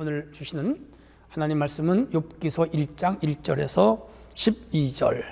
오늘 주시는 하나님 말씀은 욥기서 1장 1절에서 12절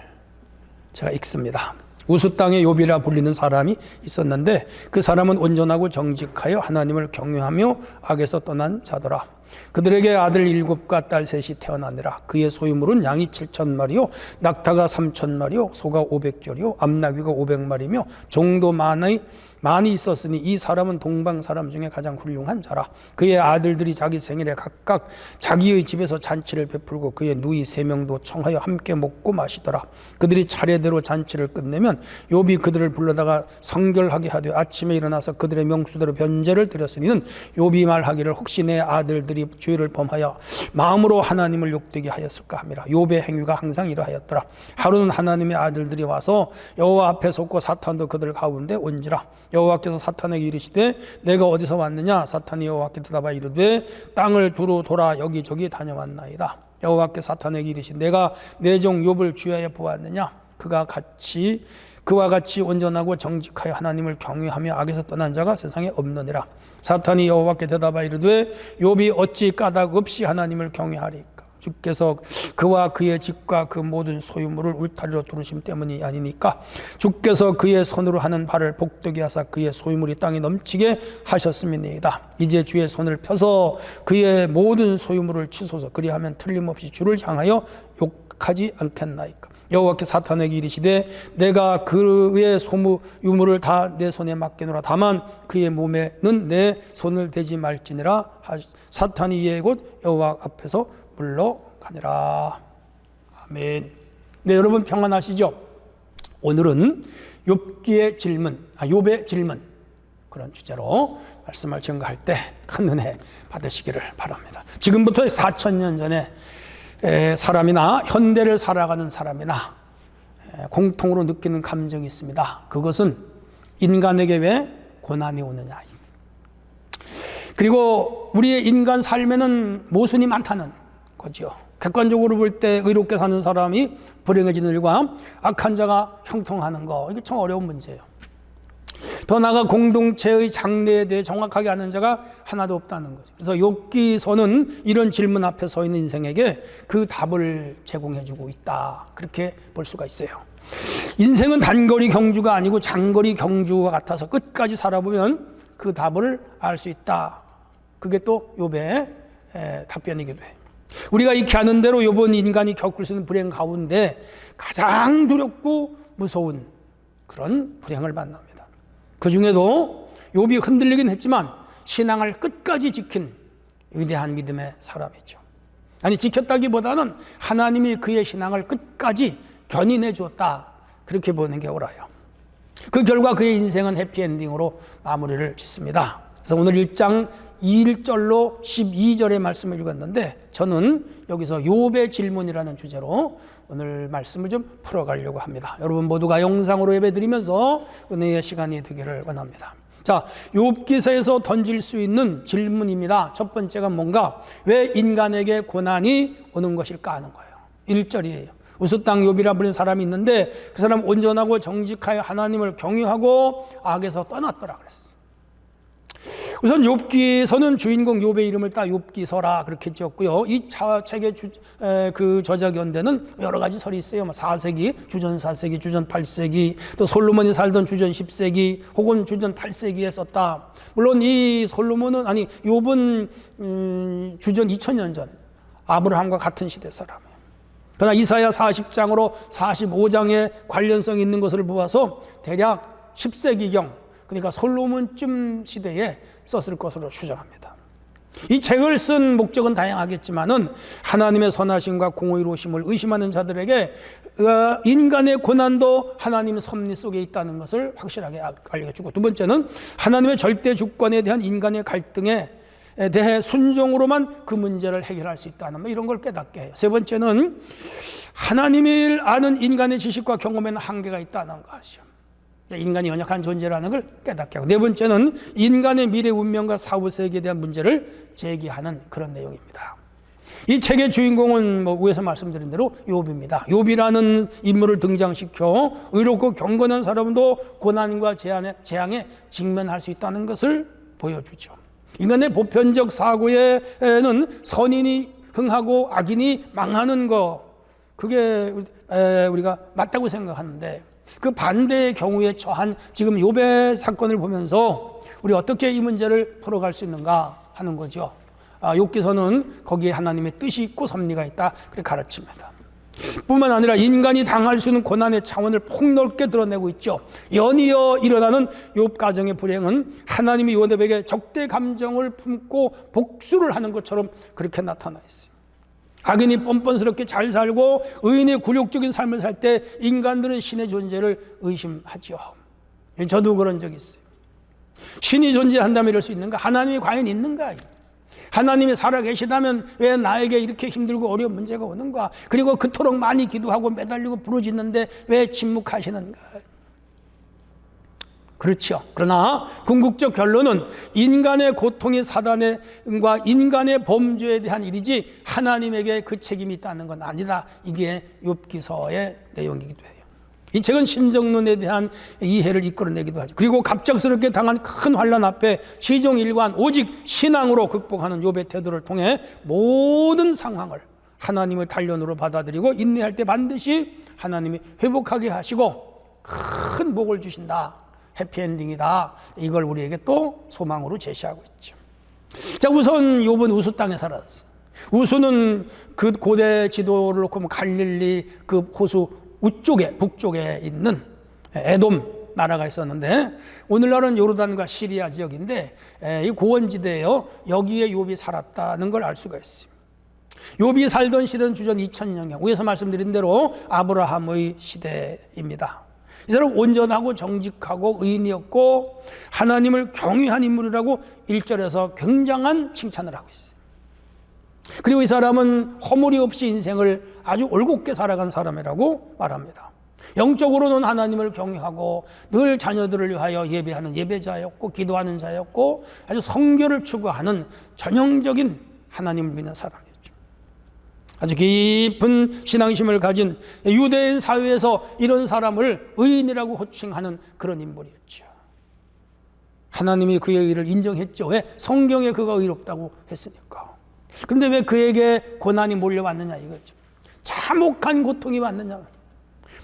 제가 읽습니다. 우수 땅의 욥이라 불리는 사람이 있었는데 그 사람은 온전하고 정직하여 하나님을 경외하며 악에서 떠난 자더라. 그들에게 아들 7과 딸 3이 태어나니라. 그의 소유물은 양이 7,000마리요 낙타가 3,000마리요 소가 500결이요 암나귀가 500마리며 종도 많이 있었으니 이 사람은 동방 사람 중에 가장 훌륭한 자라. 그의 아들들이 자기 생일에 각각 자기의 집에서 잔치를 베풀고 그의 누이 3명도 청하여 함께 먹고 마시더라. 그들이 차례대로 잔치를 끝내면 욥이 그들을 불러다가 성결하게 하되 아침에 일어나서 그들의 명수대로 변제를 드렸으니는 욥이 말하기를 혹시 내 아들들이 죄를 범하여 마음으로 하나님을 욕되게 하였을까 함이라. 욥의 행위가 항상 이러하였더라. 하루는 하나님의 아들들이 와서 여호와 앞에 섰고 사탄도 그들 가운데 온지라. 여호와께서 사탄에게 이르시되 내가 어디서 왔느냐? 사탄이 여호와께 대답하여 이르되 땅을 두루 돌아 여기저기 다녀왔나이다. 여호와께 사탄에게 이르시되 내가 내 종 욥을 주야에 보았느냐? 그와 같이 온전하고 정직하여 하나님을 경외하며 악에서 떠난 자가 세상에 없느니라. 사탄이 여호와께 대답하여 이르되 욥이 어찌 까닭 없이 하나님을 경외하리까? 주께서 그와 그의 집과 그 모든 소유물을 울타리로 두르심 때문이 아니니까. 주께서 그의 손으로 하는 바를 복되게 하사 그의 소유물이 땅에 넘치게 하셨음이니이다. 이제 주의 손을 펴서 그의 모든 소유물을 치소서. 그리하면 틀림없이 주를 향하여 욕하지 않겠나이까. 여호와께 사탄에게 이르시되 내가 그의 소유물을 다 내 손에 맡기노라. 다만 그의 몸에는 내 손을 대지 말지니라. 사탄이 이에 곧 여호와 앞에서 물러가니라. 아멘. 네, 여러분 평안하시죠? 오늘은 욥의 질문 그런 주제로 말씀을 증거할 때 큰 은혜 받으시기를 바랍니다. 지금부터 4,000년 전에 사람이나 현대를 살아가는 사람이나 공통으로 느끼는 감정이 있습니다. 그것은 인간에게 왜 고난이 오느냐. 그리고 우리의 인간 삶에는 모순이 많다는 거죠. 객관적으로 볼 때 의롭게 사는 사람이 불행해지는 일과 악한 자가 형통하는 거, 이게 참 어려운 문제예요. 더 나아가 공동체의 장래에 대해 정확하게 아는 자가 하나도 없다는 거죠. 그래서 욥기서는 이런 질문 앞에 서 있는 인생에게 그 답을 제공해주고 있다, 그렇게 볼 수가 있어요. 인생은 단거리 경주가 아니고 장거리 경주와 같아서 끝까지 살아보면 그 답을 알 수 있다. 그게 또 욥의 답변이기도 해요. 우리가 익히 아는 대로 욥은 인간이 겪을 수 있는 불행 가운데 가장 두렵고 무서운 그런 불행을 만납니다. 그 중에도 욥이 흔들리긴 했지만 신앙을 끝까지 지킨 위대한 믿음의 사람이죠. 아니, 지켰다기보다는 하나님이 그의 신앙을 끝까지 견인해 주었다, 그렇게 보는 게 옳아요. 그 결과 그의 인생은 해피엔딩으로 마무리를 짓습니다. 그래서 오늘 1장 1절로 12절의 말씀을 읽었는데 저는 여기서 욥의 질문이라는 주제로 오늘 말씀을 좀 풀어가려고 합니다. 여러분 모두가 영상으로 예배드리면서 은혜의 시간이 되기를 원합니다. 자, 욥기서에서 던질 수 있는 질문입니다. 첫 번째가 뭔가, 왜 인간에게 고난이 오는 것일까 하는 거예요. 1절이에요. 우수 땅 욥이라 불리는 사람이 있는데 그 사람 온전하고 정직하여 하나님을 경외하고 악에서 떠났더라 그랬어요. 우선 욥기서는 주인공 욥의 이름을 따 욥기서라 그렇게 지었고요. 이 책의 그 저작 연대는 여러 가지 설이 있어요. 4세기, 주전 4세기, 주전 8세기, 또 솔로몬이 살던 주전 10세기 혹은 주전 8세기에 썼다. 물론 이 욥은 주전 2000년 전 아브라함과 같은 시대 사람이에요. 그러나 이사야 40장으로 45장에 관련성이 있는 것을 보아서 대략 10세기경, 그러니까 솔로몬쯤 시대에 썼을 것으로 추정합니다. 이 책을 쓴 목적은 다양하겠지만은 하나님의 선하심과 공의로우심을 의심하는 자들에게 인간의 고난도 하나님의 섭리 속에 있다는 것을 확실하게 알려주고, 두 번째는 하나님의 절대 주권에 대한 인간의 갈등에 대해 순종으로만 그 문제를 해결할 수 있다는 이런 걸 깨닫게 해요. 세 번째는 하나님을 아는 인간의 지식과 경험에는 한계가 있다는 것이요. 인간이 연약한 존재라는 걸 깨닫게 하고, 네 번째는 인간의 미래 운명과 사후세계에 대한 문제를 제기하는 그런 내용입니다. 이 책의 주인공은 위에서 말씀드린 대로 욥입니다. 욥이라는 인물을 등장시켜 의롭고 경건한 사람도 고난과 재앙에 직면할 수 있다는 것을 보여주죠. 인간의 보편적 사고에는 선인이 흥하고 악인이 망하는 거, 그게 우리가 맞다고 생각하는데, 그 반대의 경우에 처한 지금 욥의 사건을 보면서 우리 어떻게 이 문제를 풀어갈 수 있는가 하는 거죠. 욥기서는 거기에 하나님의 뜻이 있고 섭리가 있다, 그렇게 가르칩니다. 뿐만 아니라 인간이 당할 수 있는 고난의 차원을 폭넓게 드러내고 있죠. 연이어 일어나는 욥 가정의 불행은 하나님이 욥에게 적대 감정을 품고 복수를 하는 것처럼 그렇게 나타나 있어요. 악인이 뻔뻔스럽게 잘 살고 의인의 굴욕적인 삶을 살 때 인간들은 신의 존재를 의심하죠. 저도 그런 적이 있어요. 신이 존재한다면 이럴 수 있는가? 하나님이 과연 있는가? 하나님이 살아계시다면 왜 나에게 이렇게 힘들고 어려운 문제가 오는가? 그리고 그토록 많이 기도하고 매달리고 부르짖는데 왜 침묵하시는가? 그렇죠. 그러나 궁극적 결론은 인간의 고통이 사단과 인간의 범죄에 대한 일이지 하나님에게 그 책임이 있다는 건 아니다. 이게 욥기서의 내용이기도 해요. 이 책은 신정론에 대한 이해를 이끌어내기도 하죠. 그리고 갑작스럽게 당한 큰 환난 앞에 시종일관 오직 신앙으로 극복하는 욥의 태도를 통해 모든 상황을 하나님의 단련으로 받아들이고 인내할 때 반드시 하나님이 회복하게 하시고 큰 복을 주신다. 해피엔딩이다. 이걸 우리에게 또 소망으로 제시하고 있죠. 자, 우선 욥은 우수 땅에 살았어요. 우수는 그 고대 지도를 놓고 보면 갈릴리 그 호수 우쪽에 북쪽에 있는 에돔 나라가 있었는데 오늘날은 요르단과 시리아 지역인데 이 고원지대예요. 여기에 욥이 살았다는 걸 알 수가 있어요. 욥이 살던 시대는 주전 2000년경, 위에서 말씀드린 대로 아브라함의 시대입니다. 이 사람은 온전하고 정직하고 의인이었고 하나님을 경외한 인물이라고 1절에서 굉장한 칭찬을 하고 있어요. 그리고 이 사람은 허물이 없이 인생을 아주 올곧게 살아간 사람이라고 말합니다. 영적으로는 하나님을 경외하고 늘 자녀들을 위하여 예배하는 예배자였고 기도하는 자였고 아주 성결을 추구하는 전형적인 하나님을 믿는 사람이었죠. 아주 깊은 신앙심을 가진 유대인 사회에서 이런 사람을 의인이라고 호칭하는 그런 인물이었죠. 하나님이 그의 일을 인정했죠. 왜? 성경에 그가 의롭다고 했으니까. 그런데 왜 그에게 고난이 몰려왔느냐 이거죠. 참혹한 고통이 왔느냐.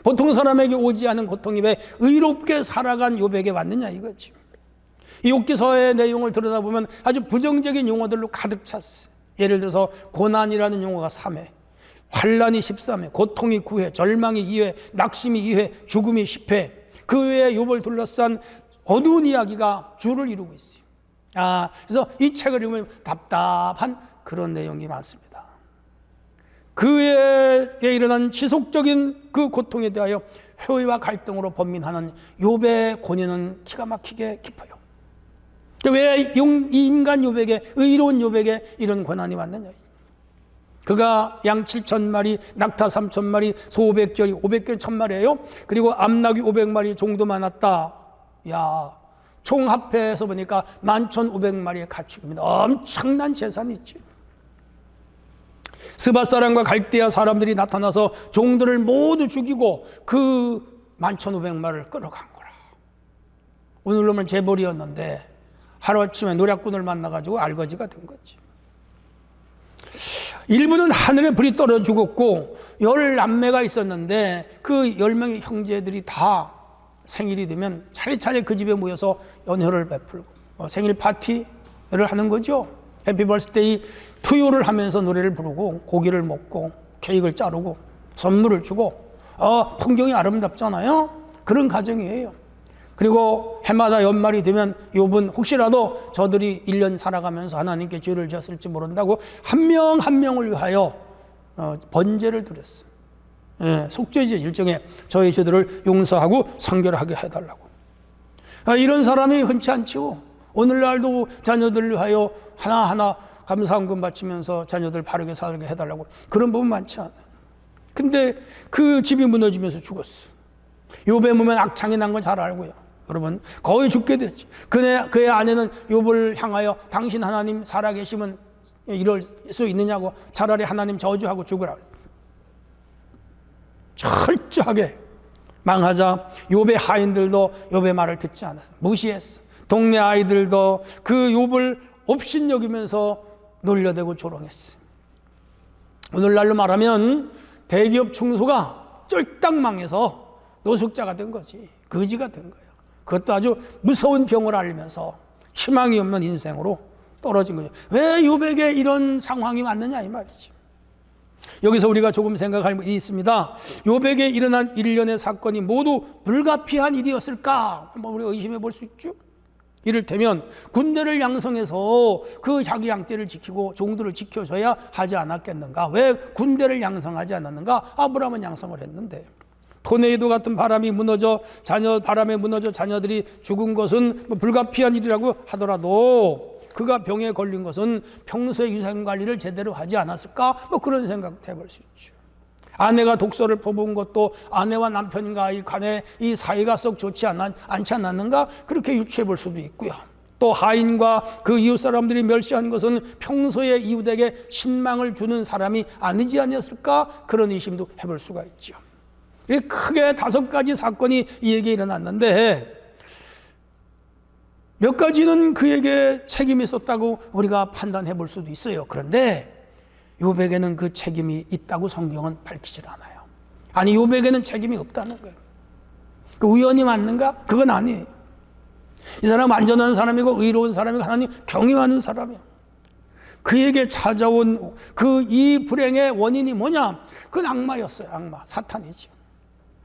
보통 사람에게 오지 않은 고통이 왜 의롭게 살아간 욥에게 왔느냐 이거죠. 이 욥기서의 내용을 들여다보면 아주 부정적인 용어들로 가득 찼어요. 예를 들어서 고난이라는 용어가 3회, 환난이 13회, 고통이 9회, 절망이 2회, 낙심이 2회, 죽음이 10회. 그 외에 욥을 둘러싼 어두운 이야기가 줄을 이루고 있어요. 그래서 이 책을 읽으면 답답한 그런 내용이 많습니다. 그에게 일어난 지속적인 그 고통에 대하여 회의와 갈등으로 번민하는 욥의 고뇌는 기가 막히게 깊어요. 왜 이 인간 욥에게, 의로운 욥에게 이런 고난이 왔느냐. 그가 양 7,000마리, 낙타 3,000마리, 소 500결이, 500결 1,000마리예요. 그리고 암낙이 500마리 정도 많았다. 총 합해서 보니까 11,500마리의 가축입니다. 엄청난 재산이 있죠. 스바 사람과 갈대아 사람들이 나타나서 종들을 모두 죽이고 그 11,500마리를 끌어간 거라. 오늘로면 재벌이었는데 하루아침에 노략군을 만나가지고 알거지가 된 거지. 일부는 하늘에 불이 떨어 죽었고 10남매가 있었는데 그 10명의 형제들이 다 생일이 되면 차례차례 그 집에 모여서 연회를 베풀고 생일 파티를 하는 거죠. 해피 벌스데이 투요를 하면서 노래를 부르고 고기를 먹고 케이크를 자르고 선물을 주고 풍경이 아름답잖아요. 그런 가정이에요. 그리고 해마다 연말이 되면 욥은 혹시라도 저들이 1년 살아가면서 하나님께 죄를 지었을지 모른다고 한 명 한 명을 위하여 번제를 드렸어요. 속죄제 일종의 저희 죄들을 용서하고 성결하게 해달라고. 이런 사람이 흔치 않죠. 오늘날도 자녀들을 위하여 하나하나 감사헌금 바치면서 자녀들 바르게 살게 해달라고 그런 부분 많지 않아요. 근데 그 집이 무너지면서 죽었어. 욥의 몸에 악창이 난 건 잘 알고요. 여러분 거의 죽게 됐죠. 그의 아내는 욥을 향하여 당신 하나님 살아계시면 이럴 수 있느냐고 차라리 하나님 저주하고 죽으라. 철저하게 망하자 욥의 하인들도 욥의 말을 듣지 않았어요. 무시했어. 동네 아이들도 그 욥을 업신여기면서 놀려대고 조롱했어요. 오늘날로 말하면 대기업 충소가 쫄딱 망해서 노숙자가 된 거지. 거지가 된 거예요. 그것도 아주 무서운 병을 앓으면서 희망이 없는 인생으로 떨어진 거죠. 왜 요백에 이런 상황이 왔느냐 이 말이죠. 여기서 우리가 조금 생각할 일이 있습니다. 요백에 일어난 일련의 사건이 모두 불가피한 일이었을까? 한번 우리가 의심해 볼 수 있죠. 이를테면 군대를 양성해서 그 자기 양떼를 지키고 종들을 지켜줘야 하지 않았겠는가? 왜 군대를 양성하지 않았는가? 아브라함은 양성을 했는데 토네이도 같은 바람에 무너져 자녀들이 죽은 것은 불가피한 일이라고 하더라도 그가 병에 걸린 것은 평소에 위생관리를 제대로 하지 않았을까? 그런 생각도 해볼 수 있죠. 아내가 독소를 퍼부은 것도 아내와 남편과의 간에 이 사이가 썩 좋지 않지 않았는가? 그렇게 유추해 볼 수도 있고요. 또 하인과 그 이웃 사람들이 멸시한 것은 평소에 이웃에게 신망을 주는 사람이 아니지 아니었을까? 그런 의심도 해볼 수가 있죠. 크게 5가지 사건이 이에게 일어났는데 몇 가지는 그에게 책임이 있었다고 우리가 판단해 볼 수도 있어요. 그런데 요백에는 그 책임이 있다고 성경은 밝히질 않아요. 아니 요백에는 책임이 없다는 거예요. 그 우연히 맞는가? 그건 아니에요. 이 사람은 안전한 사람이고 의로운 사람이고 하나님 경외하는 사람이에요. 그에게 찾아온 이 불행의 원인이 뭐냐? 그건 악마였어요. 악마, 사탄이죠.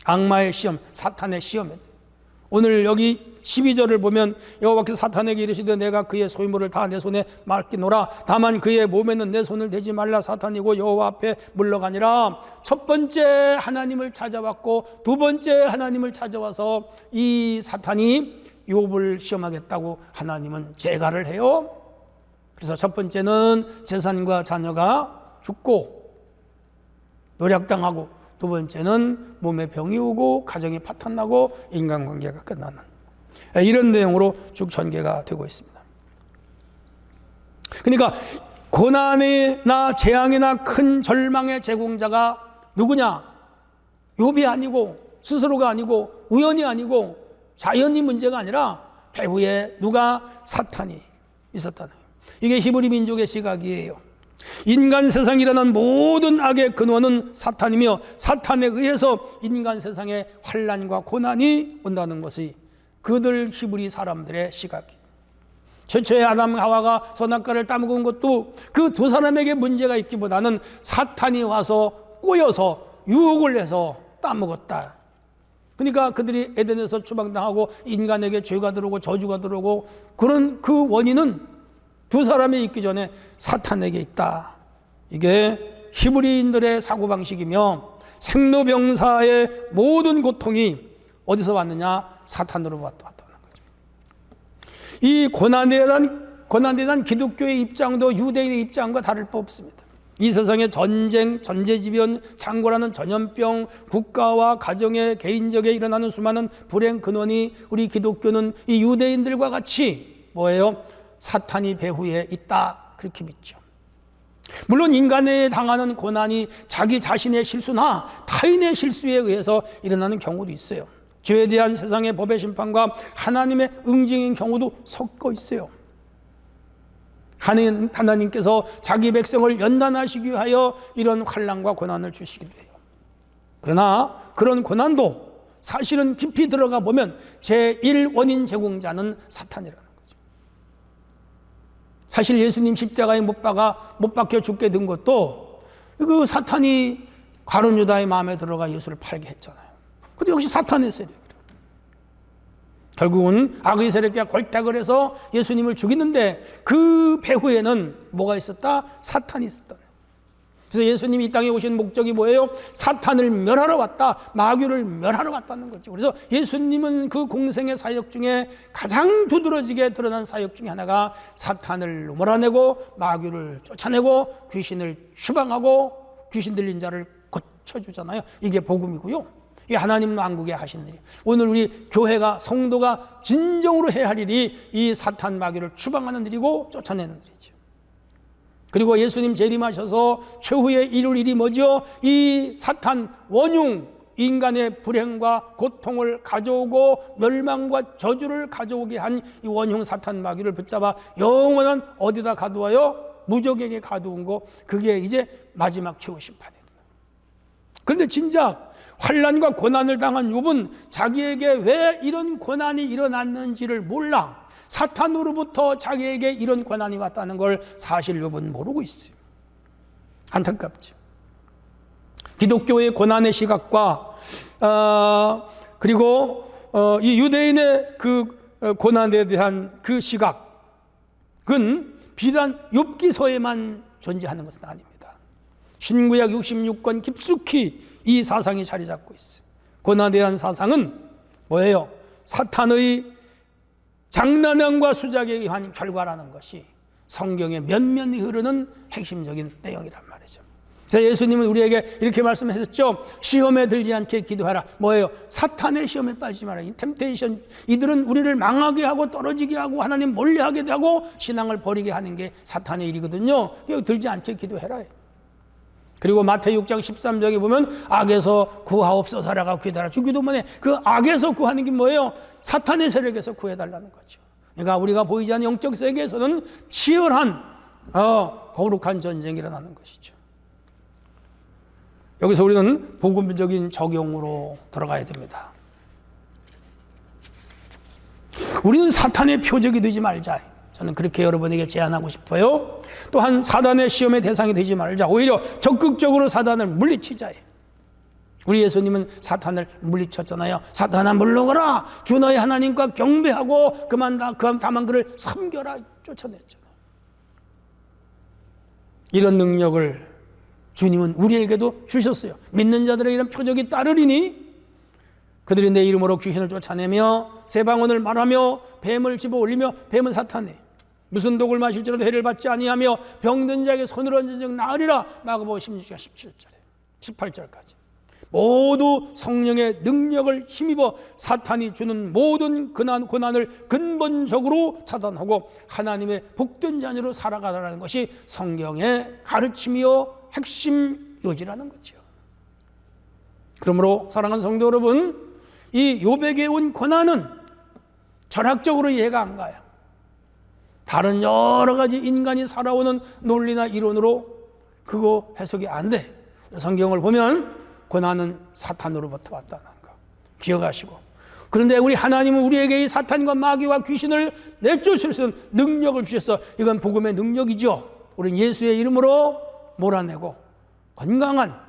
악마의 시험, 사탄의 시험이에요. 오늘 여기 12절을 보면 여호와께서 사탄에게 이르시되 내가 그의 소유물을 다 내 손에 맡기노라. 다만 그의 몸에는 내 손을 대지 말라. 사탄이고 여호와 앞에 물러가니라. 첫 번째 하나님을 찾아왔고 두 번째 하나님을 찾아와서 이 사탄이 욥을 시험하겠다고 하나님은 재가를 해요. 그래서 첫 번째는 재산과 자녀가 죽고 노략당하고 두 번째는 몸에 병이 오고 가정이 파탄나고 인간관계가 끝나는 이런 내용으로 쭉 전개가 되고 있습니다. 그러니까 고난이나 재앙이나 큰 절망의 제공자가 누구냐? 욥이 아니고 스스로가 아니고 우연이 아니고 자연이 문제가 아니라 배후에 누가? 사탄이 있었다는 거예요. 이게 히브리 민족의 시각이에요. 인간 세상에 일어난 모든 악의 근원은 사탄이며 사탄에 의해서 인간 세상에 환난과 고난이 온다는 것이 그들 히브리 사람들의 시각이에요. 최초의 아담 하와가 선악과를 따먹은 것도 그 두 사람에게 문제가 있기보다는 사탄이 와서 꼬여서 유혹을 해서 따먹었다. 그러니까 그들이 에덴에서 추방당하고 인간에게 죄가 들어오고 저주가 들어오고 그런 그 원인은 두 사람이 있기 전에 사탄에게 있다. 이게 히브리인들의 사고방식이며 생로병사의 모든 고통이 어디서 왔느냐? 사탄으로 왔다는 거죠. 이 고난에 대한 기독교의 입장도 유대인의 입장과 다를 바 없습니다. 이 세상의 전쟁, 전제지변, 창고라는 전염병, 국가와 가정의 개인적에 일어나는 수많은 불행 근원이 우리 기독교는 이 유대인들과 같이 뭐예요? 사탄이 배후에 있다. 그렇게 믿죠. 물론 인간에 당하는 고난이 자기 자신의 실수나 타인의 실수에 의해서 일어나는 경우도 있어요. 죄에 대한 세상의 법의 심판과 하나님의 응징인 경우도 섞어 있어요. 하나님께서 자기 백성을 연단하시기 위하여 이런 환난과 고난을 주시기도 해요. 그러나 그런 고난도 사실은 깊이 들어가 보면 제1원인 제공자는 사탄이라는 거죠. 사실 예수님 십자가에 못 박혀 죽게 된 것도 그 사탄이 가룟 유다의 마음에 들어가 예수를 팔게 했잖아요. 근데 역시 사탄의 세력이에요. 결국은 악의 세력과 결탁을 해서 예수님을 죽이는데 그 배후에는 뭐가 있었다? 사탄이 있었다. 그래서 예수님이 이 땅에 오신 목적이 뭐예요? 사탄을 멸하러 왔다. 마귀를 멸하러 왔다는 거죠. 그래서 예수님은 그 공생의 사역 중에 가장 두드러지게 드러난 사역 중에 하나가 사탄을 몰아내고 마귀를 쫓아내고 귀신을 추방하고 귀신 들린 자를 고쳐주잖아요. 이게 복음이고요. 이 하나님 왕국에 하신 일이 오늘 우리 교회가 성도가 진정으로 해야 할 일이 이 사탄 마귀를 추방하는 일이고 쫓아내는 일이죠. 그리고 예수님 재림하셔서 최후의 이룰 일이 뭐죠? 이 사탄 원흉 인간의 불행과 고통을 가져오고 멸망과 저주를 가져오게 한 이 원흉 사탄 마귀를 붙잡아 영원한 어디다 가두어요? 무적에게 가두은 거, 그게 이제 마지막 최후 심판이다. 그런데 진작 환난과 고난을 당한 욥은 자기에게 왜 이런 고난이 일어났는지를 몰라. 사탄으로부터 자기에게 이런 고난이 왔다는 걸 사실 욥은 모르고 있어요. 안타깝죠. 기독교의 고난의 시각과 그리고 이 유대인의 그 고난에 대한 그 시각은 비단 욥기서에만 존재하는 것은 아닙니다. 신구약 66권 깊숙이 이 사상이 자리 잡고 있어요. 고난에 대한 사상은 뭐예요? 사탄의 장난함과 수작에 의한 결과라는 것이 성경에 면면히 흐르는 핵심적인 내용이란 말이죠. 예수님은 우리에게 이렇게 말씀하셨죠. 시험에 들지 않게 기도하라. 뭐예요? 사탄의 시험에 빠지지 마라. 이 템테이션, 이들은 우리를 망하게 하고 떨어지게 하고 하나님 멀리하게 하고 신앙을 버리게 하는 게 사탄의 일이거든요. 들지 않게 기도해라. 그리고 마태복음 6장 13절에 보면 악에서 구하옵소서라고 기도하라. 주기도문에 그 악에서 구하는 게 뭐예요? 사탄의 세력에서 구해달라는 거죠. 그러니까 우리가 보이지 않는 영적 세계에서는 치열한 거룩한 전쟁이 일어나는 것이죠. 여기서 우리는 복음적인 적용으로 들어가야 됩니다. 우리는 사탄의 표적이 되지 말자. 저는 그렇게 여러분에게 제안하고 싶어요. 또한 사단의 시험의 대상이 되지 말자. 오히려 적극적으로 사단을 물리치자. 우리 예수님은 사탄을 물리쳤잖아요. 사탄아 물러가라. 주 너의 하나님과 경배하고 다만 그를 섬겨라. 쫓아냈잖아요. 이런 능력을 주님은 우리에게도 주셨어요. 믿는 자들의 이런 표적이 따르리니 그들이 내 이름으로 귀신을 쫓아내며 새 방언을 말하며 뱀을 집어 올리며, 뱀은 사탄이에요. 무슨 독을 마실지라도 해를 받지 아니하며 병든 자에게 손을 얹은 즉 나으리라. 마가복음 16장 17절에 18절까지 모두 성령의 능력을 힘입어 사탄이 주는 모든 고난을 근본적으로 차단하고 하나님의 복된 자녀로 살아가라는 것이 성경의 가르침이요 핵심 요지라는 거죠. 그러므로 사랑하는 성도 여러분, 이 욥에게 온 고난은 철학적으로 이해가 안 가요. 다른 여러 가지 인간이 살아오는 논리나 이론으로 그거 해석이 안 돼. 성경을 보면 고난은 사탄으로부터 왔다는 거 기억하시고, 그런데 우리 하나님은 우리에게 이 사탄과 마귀와 귀신을 내쫓을 수 있는 능력을 주셨어. 이건 복음의 능력이죠. 우리는 예수의 이름으로 몰아내고 건강한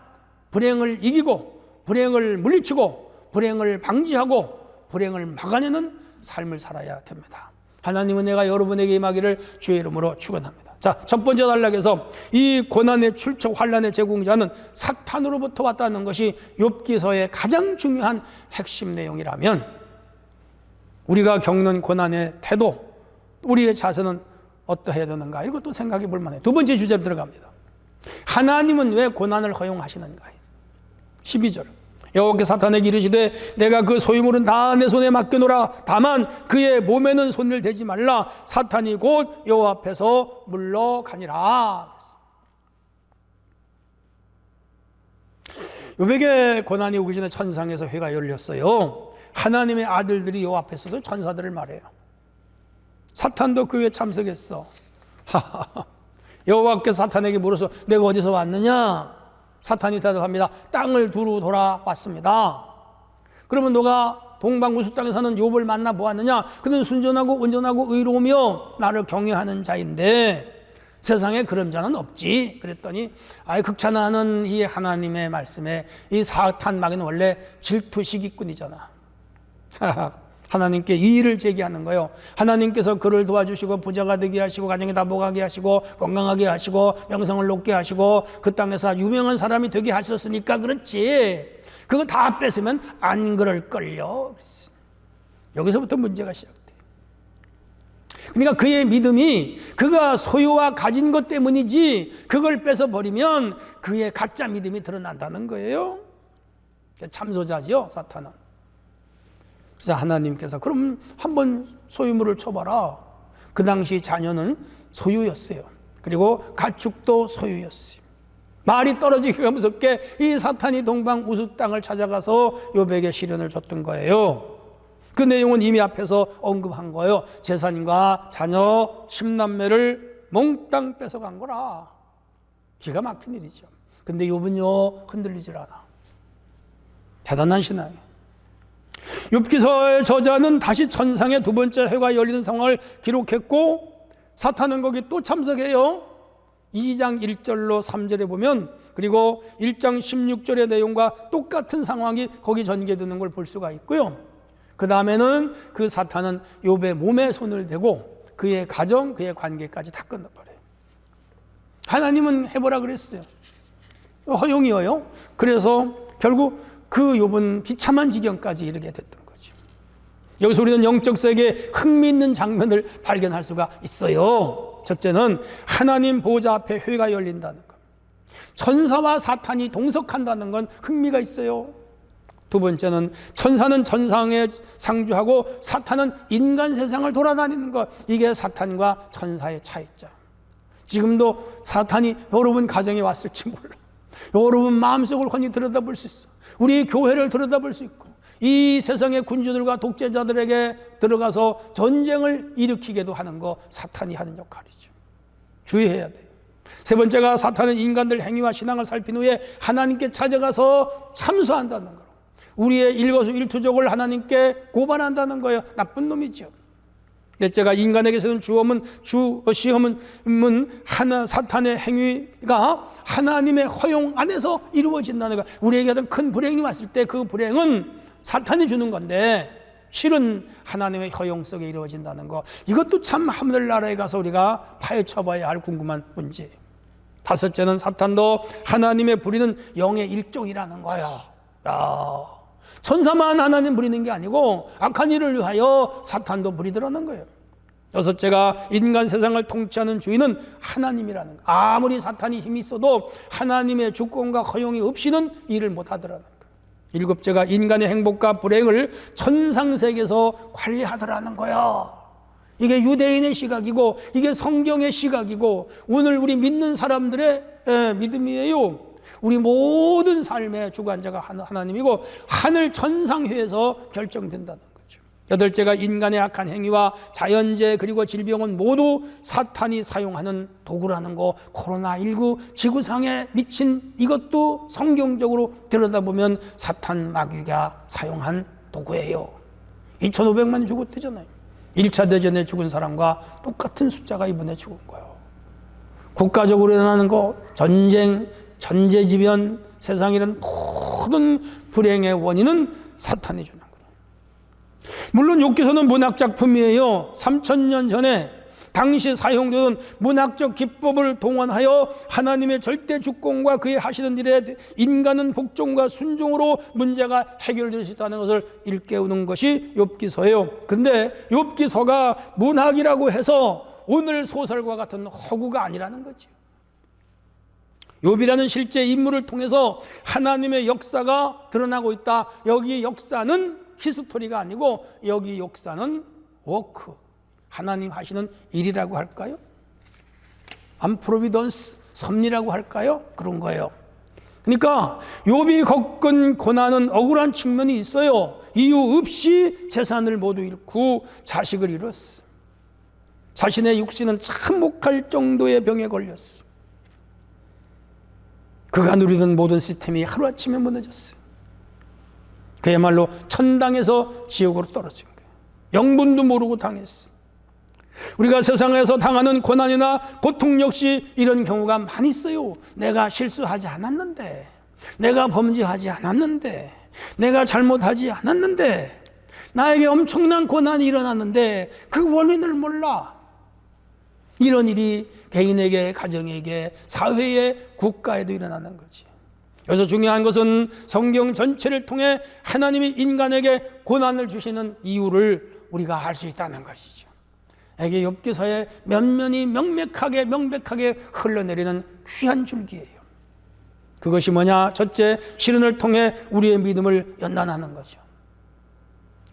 불행을 이기고 불행을 물리치고 불행을 방지하고 불행을 막아내는 삶을 살아야 됩니다. 하나님은 내가 여러분에게 임하기를 주의 이름으로 축원합니다. 자, 첫 번째 단락에서 이 고난의 출처, 환난의 제공자는 사탄으로부터 왔다는 것이 욥기서의 가장 중요한 핵심 내용이라면, 우리가 겪는 고난의 태도, 우리의 자세는 어떠해야 되는가, 이것도 생각해 볼 만해요. 두 번째 주제로 들어갑니다. 하나님은 왜 고난을 허용하시는가? 12절. 여호와께서 사탄에게 이르시되 내가 그 소유물은 다 내 손에 맡겨놓으라. 다만 그의 몸에는 손을 대지 말라. 사탄이 곧 여호와 앞에서 물러가니라. 욥에게 고난이 오기 전에 천상에서 회가 열렸어요. 하나님의 아들들이 여호와 앞에 서서 천사들을 말해요. 사탄도 그 회에 참석했어. 여호와께서 사탄에게 물어서 내가 어디서 왔느냐? 사탄이 대답합니다. 땅을 두루 돌아왔습니다. 그러면 너가 동방우수 땅에 사는 욥을 만나 보았느냐? 그는 순전하고 온전하고 의로우며 나를 경외하는 자인데 세상에 그런 자는 없지. 그랬더니 극찬하는 이 하나님의 말씀에 이 사탄 마귀는 원래 질투시기꾼이잖아. 하나님께 이의를 제기하는 거예요. 하나님께서 그를 도와주시고 부자가 되게 하시고 가정이 다복하게 하시고 건강하게 하시고 명성을 높게 하시고 그 땅에서 유명한 사람이 되게 하셨으니까 그렇지, 그거 다 뺏으면 안 그럴걸요. 여기서부터 문제가 시작돼. 그러니까 그의 믿음이 그가 소유와 가진 것 때문이지, 그걸 뺏어버리면 그의 가짜 믿음이 드러난다는 거예요. 참소자지요, 사탄은. 그래서 하나님께서 그럼 한번 소유물을 쳐봐라. 그 당시 자녀는 소유였어요. 그리고 가축도 소유였어요. 말이 떨어지기가 무섭게 이 사탄이 동방 우수 땅을 찾아가서 욥에게 시련을 줬던 거예요. 그 내용은 이미 앞에서 언급한 거예요. 재산과 자녀 10남매를 몽땅 뺏어간 거라. 기가 막힌 일이죠. 근데 욥은요 흔들리질 않아. 대단한 신앙이에요. 욥기서의 저자는 다시 천상의 두 번째 해가 열리는 상황을 기록했고, 사탄은 거기 또 참석해요. 2장 1절로 3절에 보면, 그리고 1장 16절의 내용과 똑같은 상황이 거기 전개되는 걸 볼 수가 있고요. 그 다음에는 그 사탄은 욥의 몸에 손을 대고 그의 가정, 그의 관계까지 다 끊어버려요. 하나님은 해보라 그랬어요. 허용이어요. 그래서 결국 그 욥은 비참한 지경까지 이르게 됐던 거죠. 여기서 우리는 영적 세계에 흥미있는 장면을 발견할 수가 있어요. 첫째는 하나님 보좌 앞에 회가 열린다는 것. 천사와 사탄이 동석한다는 건 흥미가 있어요. 두 번째는 천사는 천상에 상주하고 사탄은 인간 세상을 돌아다니는 것. 이게 사탄과 천사의 차이점. 지금도 사탄이 여러분 가정에 왔을지 몰라. 여러분 마음속을 훤히 들여다볼 수 있어. 우리 교회를 들여다볼 수 있고, 이 세상의 군주들과 독재자들에게 들어가서 전쟁을 일으키게도 하는 거 사탄이 하는 역할이죠. 주의해야 돼요. 세 번째가 사탄은 인간들 행위와 신앙을 살핀 후에 하나님께 찾아가서 참소한다는 거. 우리의 일거수일투족을 하나님께 고발한다는 거예요. 나쁜 놈이죠. 넷째가 인간에게 세운 시험은 사탄의 행위가 하나님의 허용 안에서 이루어진다는 거. 우리에게 어떤 큰 불행이 왔을 때 그 불행은 사탄이 주는 건데 실은 하나님의 허용 속에 이루어진다는 거. 이것도 참 하늘나라에 가서 우리가 파헤쳐봐야 할 궁금한 문제. 다섯째는 사탄도 하나님의 부리는 영의 일종이라는 거야. 천사만 하나님 부리는 게 아니고 악한 일을 위하여 사탄도 부리더라는 거예요. 여섯째가 인간 세상을 통치하는 주인은 하나님이라는 거예요. 아무리 사탄이 힘이 있어도 하나님의 주권과 허용이 없이는 일을 못하더라는 거예요. 일곱째가 인간의 행복과 불행을 천상세계에서 관리하더라는 거예요. 이게 유대인의 시각이고 이게 성경의 시각이고 오늘 우리 믿는 사람들의 믿음이에요. 우리 모든 삶의 주관자가 하나님이고 하늘 천상회에서 결정된다는 거죠. 여덟째가 인간의 악한 행위와 자연재해 그리고 질병은 모두 사탄이 사용하는 도구라는 거. 코로나19 지구상에 미친 이것도 성경적으로 들여다보면 사탄 마귀가 사용한 도구예요. 2,500만 죽었대잖아요. 1차 대전에 죽은 사람과 똑같은 숫자가 이번에 죽은 거예요. 국가적으로 일어나는 거, 전쟁, 천재지변, 세상에 이런 모든 불행의 원인은 사탄이 주는 거예요. 물론 욥기서는 문학작품이에요. 3,000년 전에 당시 사용되던 문학적 기법을 동원하여 하나님의 절대 주권과 그의 하시는 일에 인간은 복종과 순종으로 문제가 해결될 수 있다는 것을 일깨우는 것이 욥기서예요. 근데 욥기서가 문학이라고 해서 오늘 소설과 같은 허구가 아니라는 거죠. 욥이라는 실제 인물을 통해서 하나님의 역사가 드러나고 있다. 여기 역사는 히스토리가 아니고 여기 역사는 워크, 하나님 하시는 일이라고 할까요? 프로비던스, 섭리라고 할까요? 그런 거예요. 그러니까 욥이 겪은 고난은 억울한 측면이 있어요. 이유 없이 재산을 모두 잃고 자식을 잃었어. 자신의 육신은 참혹할 정도의 병에 걸렸어. 그가 누리던 모든 시스템이 하루아침에 무너졌어요. 그야말로 천당에서 지옥으로 떨어진 거예요. 영분도 모르고 당했어. 우리가 세상에서 당하는 고난이나 고통 역시 이런 경우가 많이 있어요. 내가 실수하지 않았는데, 내가 범죄하지 않았는데, 내가 잘못하지 않았는데, 나에게 엄청난 고난이 일어났는데 그 원인을 몰라. 이런 일이 개인에게, 가정에게, 사회에, 국가에도 일어나는 거지. 여기서 중요한 것은 성경 전체를 통해 하나님이 인간에게 고난을 주시는 이유를 우리가 알 수 있다는 것이죠. 이게 욥기서의 면면이 명백하게 흘러내리는 귀한 줄기예요. 그것이 뭐냐? 첫째, 시련을 통해 우리의 믿음을 연단하는 거죠.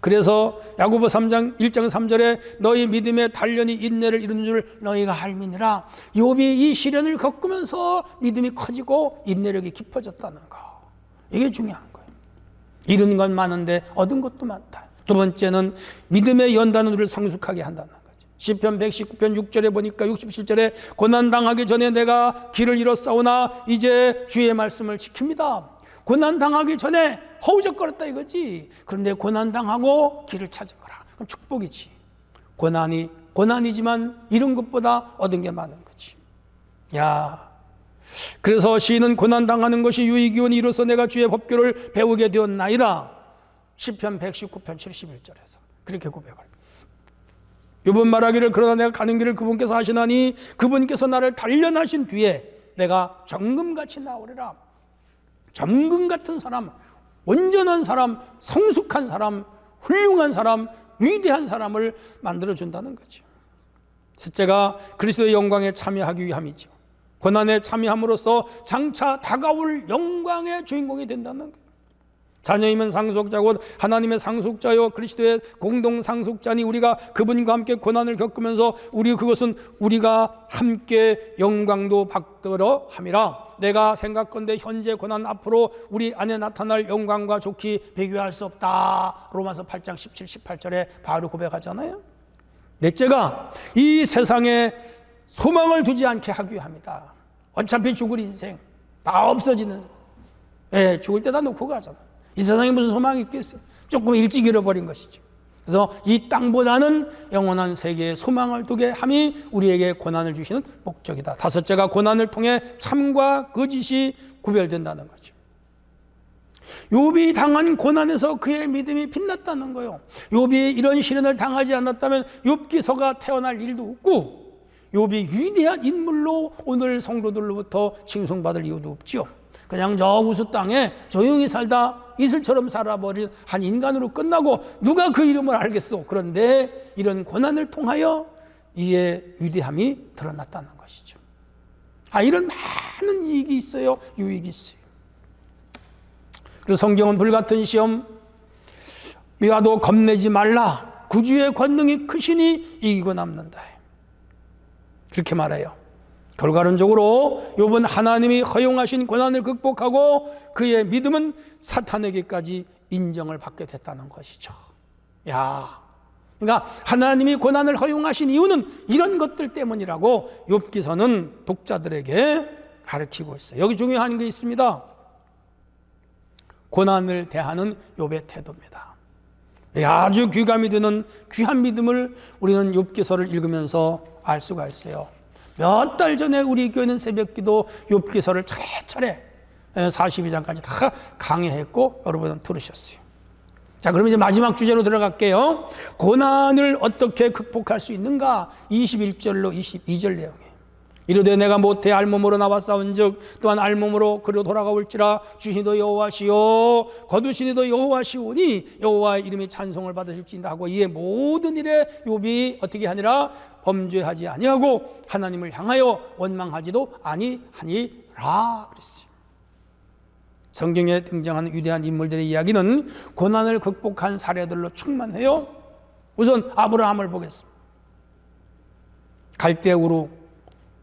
그래서 야고보 3장 1장 3절에 너희 믿음의 단련이 인내를 이루는 줄 너희가 알미니라. 욥이 이 시련을 겪으면서 믿음이 커지고 인내력이 깊어졌다는 거. 이게 중요한 거예요. 잃은 건 많은데 얻은 것도 많다. 두 번째는 믿음의 연단을 성숙하게 한다는 거죠. 시편 119편 6절에 보니까 67절에 고난당하기 전에 내가 길을 잃었사오나 이제 주의 말씀을 지킵니다. 고난당하기 전에 허우적거렸다 이거지. 그런데 고난당하고 길을 찾은 거라. 그럼 축복이지. 고난이지만 잃은 것보다 얻은 게 많은 거지. 야, 그래서 시인은 고난당하는 것이 유익이오니 이로써 내가 주의 법규를 배우게 되었나이다. 시편 119편 71절에서 그렇게 고백을. 욥은 말하기를 그러나 내가 가는 길을 그분께서 하시나니 그분께서 나를 단련하신 뒤에 내가 정금같이 나오리라. 정금 같은 사람, 온전한 사람, 성숙한 사람, 훌륭한 사람, 위대한 사람을 만들어준다는 거죠. 셋째가 그리스도의 영광에 참여하기 위함이죠. 고난에 참여함으로써 장차 다가올 영광의 주인공이 된다는 거예요. 자녀이면 상속자고 하나님의 상속자요 그리스도의 공동 상속자니 우리가 그분과 함께 고난을 겪으면서 그것은 우리가 함께 영광도 받들어 함이라. 내가 생각건대 현재 고난 앞으로 우리 안에 나타날 영광과 좋게 비교할 수 없다. 로마서 8장 17, 18절에 바로 고백하잖아요. 넷째가 이 세상에 소망을 두지 않게 하기 위함이다. 어차피 죽을 인생 다 없어지는, 죽을 때 다 놓고 가잖아. 이 세상에 무슨 소망이 있겠어요? 조금 일찍 잃어버린 것이죠. 그래서 이 땅보다는 영원한 세계에 소망을 두게 함이 우리에게 고난을 주시는 목적이다. 다섯째가 고난을 통해 참과 거짓이 구별된다는 거죠. 욥이 당한 고난에서 그의 믿음이 빛났다는 거예요. 욥이 이런 시련을 당하지 않았다면 욥기서가 태어날 일도 없고 욥이 위대한 인물로 오늘 성도들로부터 칭송받을 이유도 없죠. 그냥 저 우수 땅에 조용히 살다 이슬처럼 살아버린 한 인간으로 끝나고 누가 그 이름을 알겠어. 그런데 이런 고난을 통하여 이의 위대함이 드러났다는 것이죠. 이런 많은 이익이 있어요. 유익이 있어요. 그래서 성경은 불같은 시험 미와도 겁내지 말라. 구주의 권능이 크시니 이기고 남는다. 그렇게 말해요. 결과론적으로 욥은 하나님이 허용하신 고난을 극복하고 그의 믿음은 사탄에게까지 인정을 받게 됐다는 것이죠. 그러니까 하나님이 고난을 허용하신 이유는 이런 것들 때문이라고 욥기서는 독자들에게 가르치고 있어요. 여기 중요한 게 있습니다. 고난을 대하는 욥의 태도입니다. 아주 귀감이 되는 귀한 믿음을 우리는 욥기서를 읽으면서 알 수가 있어요. 몇 달 전에 우리 교회는 새벽기도 욥기서를 차례차례 42장까지 다 강의했고 여러분은 들으셨어요. 자, 그럼 이제 마지막 주제로 들어갈게요. 고난을 어떻게 극복할 수 있는가? 21절로 22절 내용이에요. 이르되 내가 모태 알몸으로 나와 싸운즉 또한 알몸으로 그로 돌아가올지라 주시도 여호와시요 거두시니도 여호와시오니 여호와의 이름이 찬송을 받으실지인다 하고 이에 모든 일에 욥이 어떻게 하니라? 범죄하지 아니하고 하나님을 향하여 원망하지도 아니하니라 그랬어요. 성경에 등장하는 위대한 인물들의 이야기는 고난을 극복한 사례들로 충만해요. 우선 아브라함을 보겠습니다. 갈대우루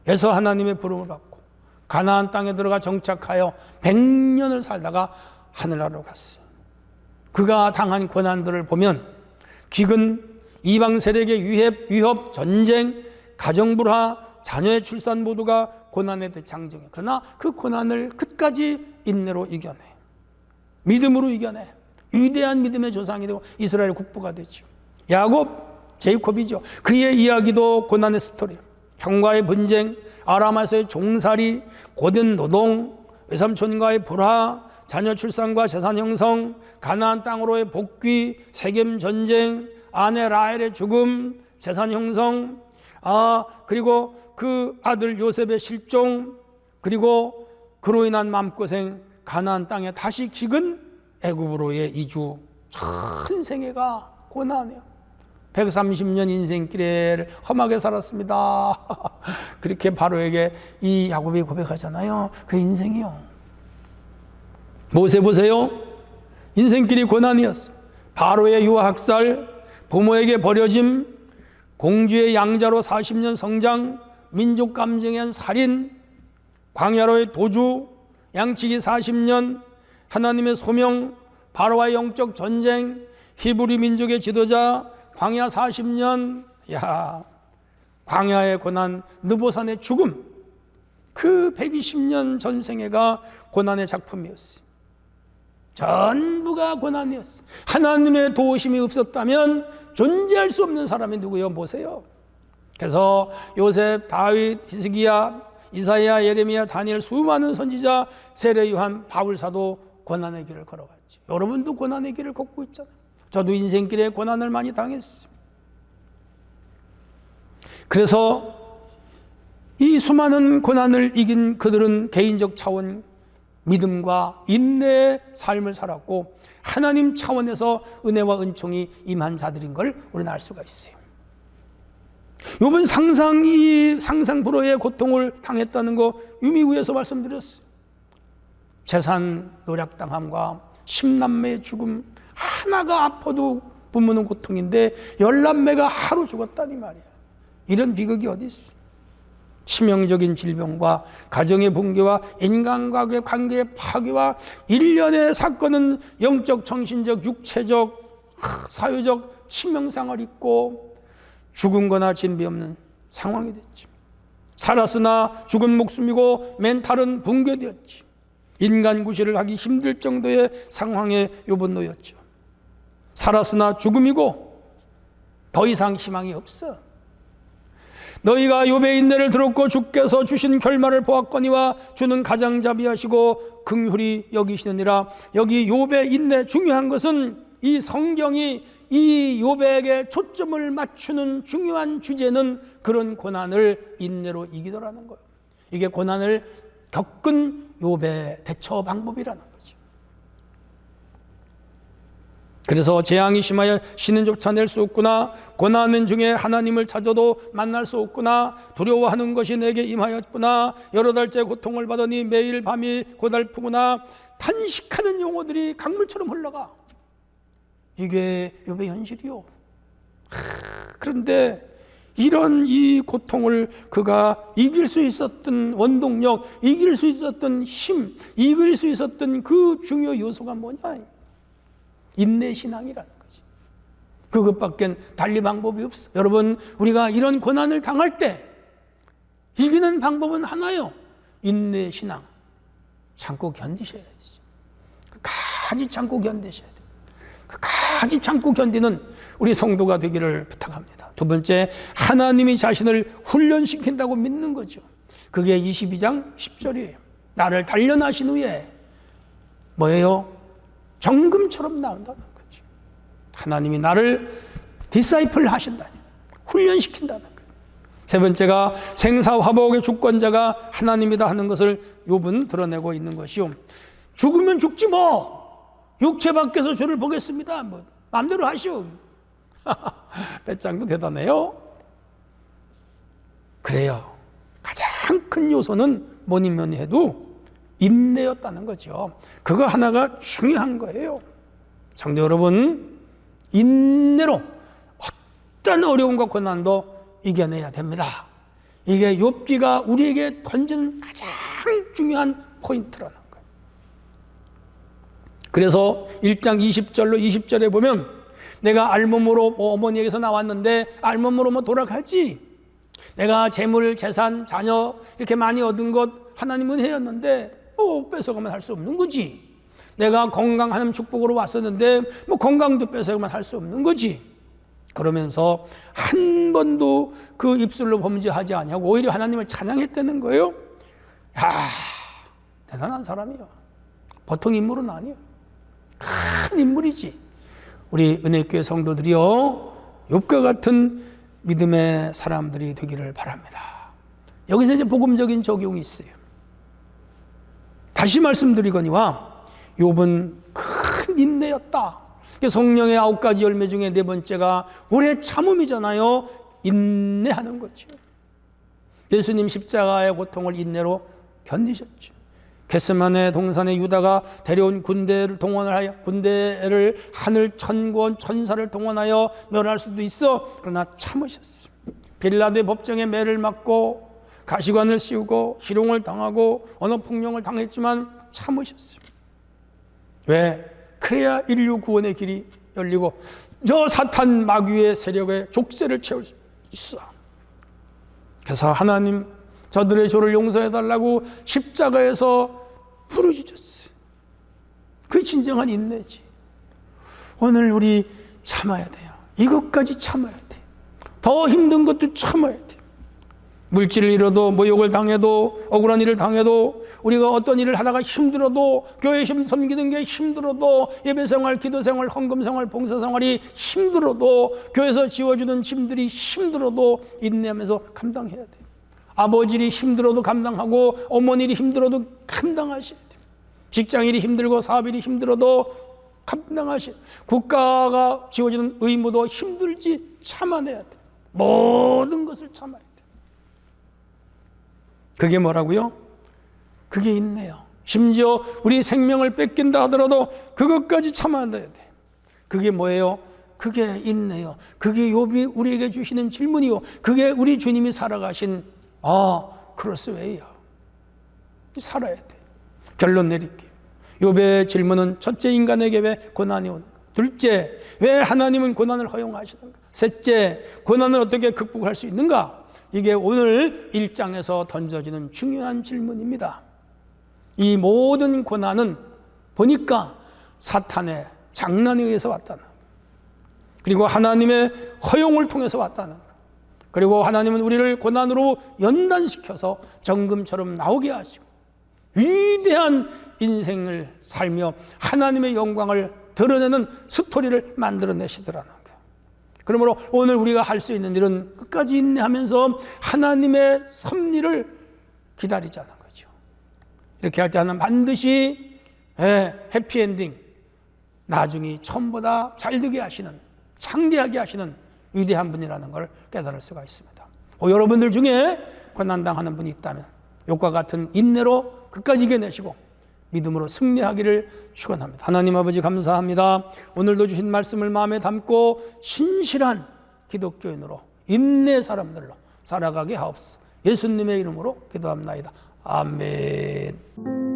에서 하나님의 부름을 받고 가나안 땅에 들어가 정착하여 100년을 살다가 하늘나라로 갔어요. 그가 당한 고난들을 보면 기근, 이방 세력의 위협, 전쟁, 가정불화, 자녀의 출산 모두가 고난의 대장정이에요. 그러나 그 고난을 끝까지 인내로 이겨내, 믿음으로 이겨내 위대한 믿음의 조상이 되고 이스라엘의 국부가 되죠. 야곱, 제이콥이죠. 그의 이야기도 고난의 스토리예요. 형과의 분쟁, 아람에서의 종살이, 고된 노동, 외삼촌과의 불화, 자녀 출산과 재산 형성, 가나안 땅으로의 복귀, 세겜 전쟁, 아내 라헬의 죽음, 재산 형성, 그리고 그 아들 요셉의 실종, 그리고 그로 인한 마음고생, 가나안 땅에 다시 기근, 애굽으로의 이주. 전 생애가 고난이에요. 130년 인생길을 험하게 살았습니다. 그렇게 바로에게 이 야곱이 고백하잖아요. 그 인생이요. 모세 보세요. 인생길이 고난이었어요. 바로의 유학살, 부모에게 버려짐, 공주의 양자로 40년 성장, 민족 감정에 한 살인, 광야로의 도주, 양치기 40년, 하나님의 소명, 바로와의 영적 전쟁, 히브리 민족의 지도자, 광야 40년, 광야의 고난, 느보산의 죽음, 그 120년 전생애가 고난의 작품이었어요. 전부가 고난이었어요. 하나님의 도우심이 없었다면 존재할 수 없는 사람이 누구요? 보세요. 그래서 요셉, 다윗, 히스기야, 이사야, 예레미야, 다니엘, 수많은 선지자, 세례 요한, 바울사도 고난의 길을 걸어갔죠. 여러분도 고난의 길을 걷고 있잖아요. 저도 인생길에 고난을 많이 당했어요. 그래서 이 수많은 고난을 이긴 그들은 개인적 차원 믿음과 인내의 삶을 살았고 하나님 차원에서 은혜와 은총이 임한 자들인 걸 우리는 알 수가 있어요. 욥은 상상 불허의 고통을 당했다는 거 유미 위에서 말씀드렸어요. 재산 노략당함과 10남매의 죽음, 하나가 아파도 부모는 고통인데 10남매가 하루 죽었다니 말이야. 이런 비극이 어디 있어? 치명적인 질병과 가정의 붕괴와 인간과의 관계의 파괴와 일련의 사건은 영적, 정신적, 육체적, 사회적 치명상을 입고 죽은 진비 없는 상황이 됐지. 살았으나 죽은 목숨이고 멘탈은 붕괴되었지. 인간 구실을 하기 힘들 정도의 상황에 욥은 놓였죠. 살았으나 죽음이고 더 이상 희망이 없어. 너희가 욥의 인내를 들었고 주께서 주신 결말을 보았거니와 주는 가장자비하시고 긍휼히 여기시느니라. 여기 욥의 인내, 중요한 것은 이 성경이 이 욥에게 초점을 맞추는 중요한 주제는 그런 고난을 인내로 이기더라는 거예요. 이게 고난을 겪은 욥의 대처 방법이라는 거죠. 그래서 재앙이 심하여 쉬는 조차 낼 수 없구나. 고난은 중에 하나님을 찾아도 만날 수 없구나. 두려워하는 것이 내게 임하였구나. 여러 달째 고통을 받으니 매일 밤이 고달프구나. 탄식하는 용어들이 강물처럼 흘러가. 이게 욥의 현실이요. 그런데 이런 이 고통을 그가 이길 수 있었던 원동력, 이길 수 있었던 힘, 이길 수 있었던 그 중요 요소가 뭐냐? 인내신앙이라는 거지. 그것밖엔 달리 방법이 없어. 여러분, 우리가 이런 고난을 당할 때 이기는 방법은 하나요. 인내신앙. 참고 견디셔야지. 끝까지 참고 견디셔야 돼요. 끝까지 참고 견디는 우리 성도가 되기를 부탁합니다. 두 번째, 하나님이 자신을 훈련시킨다고 믿는 거죠. 그게 22장 10절이에요. 나를 단련하신 후에 뭐예요? 정금처럼 나온다는 거죠. 하나님이 나를 디사이플 하신다. 훈련시킨다는 거예요. 세 번째가 생사화복의 주권자가 하나님이다 하는 것을 욥은 드러내고 있는 것이요. 죽으면 죽지 뭐. 육체 밖에서 주를 보겠습니다. 뭐 마음대로 하시오. 배짱도 대단해요. 그래요. 가장 큰 요소는 뭐니면 해도 인내였다는 거죠. 그거 하나가 중요한 거예요. 성도 여러분, 인내로 어떤 어려움과 고난도 이겨내야 됩니다. 이게 욥기가 우리에게 던지는 가장 중요한 포인트라는 거예요. 그래서 1장 20절로 20절에 보면 내가 알몸으로 어머니에게서 나왔는데 알몸으로 돌아가지. 내가 재물, 재산, 자녀 이렇게 많이 얻은 것 하나님 은혜였는데 뺏어가면 할 수 없는 거지. 내가 건강하는 축복으로 왔었는데 건강도 뺏어가면 할 수 없는 거지. 그러면서 한 번도 그 입술로 범죄하지 아니하고 오히려 하나님을 찬양했다는 거예요. 야, 대단한 사람이야. 보통 인물은 아니에요. 큰 인물이지. 우리 은혜교회 성도들이요, 욥과 같은 믿음의 사람들이 되기를 바랍니다. 여기서 이제 복음적인 적용이 있어요. 다시 말씀드리거니와 욥은 큰 인내였다. 성령의 9가지 열매 중에 네 번째가 오래 참음이잖아요. 인내하는 거죠. 예수님 십자가의 고통을 인내로 견디셨죠. 겟세마네 동산에 유다가 데려온 군대를 동원하여 군대를 하늘 천군 천사를 동원하여 멸할 수도 있어. 그러나 참으셨어요. 빌라도의 법정에 매를 맞고 가시관을 씌우고 희롱을 당하고 언어폭력을 당했지만 참으셨어요. 왜? 그래야 인류 구원의 길이 열리고 저 사탄 마귀의 세력의 족쇄를 채울 수 있어. 그래서 하나님 저들의 죄를 용서해달라고 십자가에서 부르짖었어요. 그게 진정한 인내지. 오늘 우리 참아야 돼요. 이것까지 참아야 돼. 더 힘든 것도 참아야 돼. 물질을 잃어도 모욕을 당해도 억울한 일을 당해도 우리가 어떤 일을 하다가 힘들어도 교회 섬기는 게 힘들어도 예배생활, 기도생활, 헌금생활, 봉사생활이 힘들어도 교회에서 지워주는 짐들이 힘들어도 인내하면서 감당해야 돼요. 아버지 일이 힘들어도 감당하고 어머니 일이 힘들어도 감당하셔야 돼요. 직장일이 힘들고 사업일이 힘들어도 감당하셔야 돼요. 국가가 지워지는 의무도 힘들지 참아내야 돼요. 모든 것을 참아야 돼요. 그게 뭐라고요? 그게 인내요. 심지어 우리 생명을 뺏긴다 하더라도 그것까지 참아내야 돼. 그게 뭐예요? 그게 인내요. 그게 욥이 우리에게 주시는 질문이요. 그게 우리 주님이 살아가신 크로스웨이야. 살아야 돼. 결론 내릴게요. 욥의 질문은 첫째, 인간에게 왜 고난이 오는가? 둘째, 왜 하나님은 고난을 허용하시는가? 셋째, 고난을 어떻게 극복할 수 있는가? 이게 오늘 1장에서 던져지는 중요한 질문입니다. 이 모든 고난은 보니까 사탄의 장난에 의해서 왔다는 거예요. 그리고 하나님의 허용을 통해서 왔다는 거예요. 그리고 하나님은 우리를 고난으로 연단시켜서 정금처럼 나오게 하시고 위대한 인생을 살며 하나님의 영광을 드러내는 스토리를 만들어내시더라는 거예요. 그러므로 오늘 우리가 할 수 있는 일은 끝까지 인내하면서 하나님의 섭리를 기다리자는 거죠. 이렇게 할 때는 반드시 해피엔딩, 나중이 처음보다 잘되게 하시는, 창대하게 하시는 위대한 분이라는 걸 깨달을 수가 있습니다. 여러분들 중에 고난당하는 분이 있다면 욕과 같은 인내로 끝까지 이겨내시고 믿음으로 승리하기를 축원합니다. 하나님 아버지 감사합니다. 오늘도 주신 말씀을 마음에 담고 신실한 기독교인으로 인내 사람들로 살아가게 하옵소서. 예수님의 이름으로 기도합나이다. 아멘.